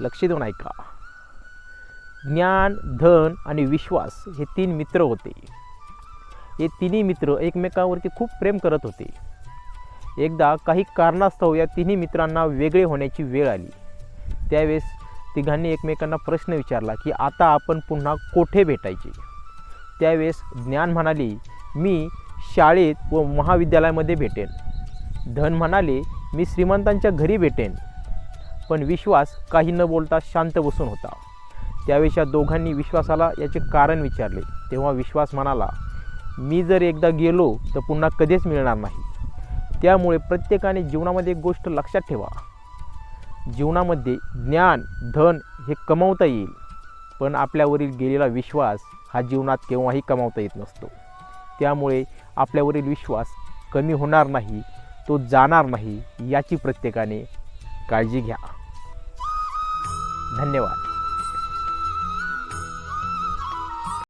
लक्ष देऊन ऐका. ज्ञान, धन आणि विश्वास हे 3 मित्र होते. हे तिन्ही मित्र एकमेकांवरती खूप प्रेम करत होते. एकदा काही कारणास्तव या तिन्ही मित्रांना वेगळे होण्याची वेळ आली. त्यावेळेस तिघांनी एकमेकांना प्रश्न विचारला की आता आपण पुन्हा कोठे भेटायचे. त्यावेळेस ज्ञान म्हणाले, मी शाळेत व महाविद्यालयामध्ये भेटेन. धन म्हणाले, मी श्रीमंतांच्या घरी भेटेन. पण विश्वास काही न बोलता शांत बसून होता. त्यावेळेस या दोघांनी विश्वासाला याचे कारण विचारले. तेव्हा विश्वास म्हणाला, मी जर एकदा गेलो तर पुन्हा कधीच मिळणार नाही. त्यामुळे प्रत्येकाने जीवनामध्ये एक गोष्ट लक्षात ठेवा. जीवनामध्ये ज्ञान, धन हे कमावता येईल, पण आपल्यावरील गेलेला विश्वास हा जीवनात केव्हाही कमावता येत नसतो. त्यामुळे आपल्यावरील विश्वास कमी होणार नाही, तो जाणार नाही, याची प्रत्येकाने काळजी घ्या. धन्यवाद.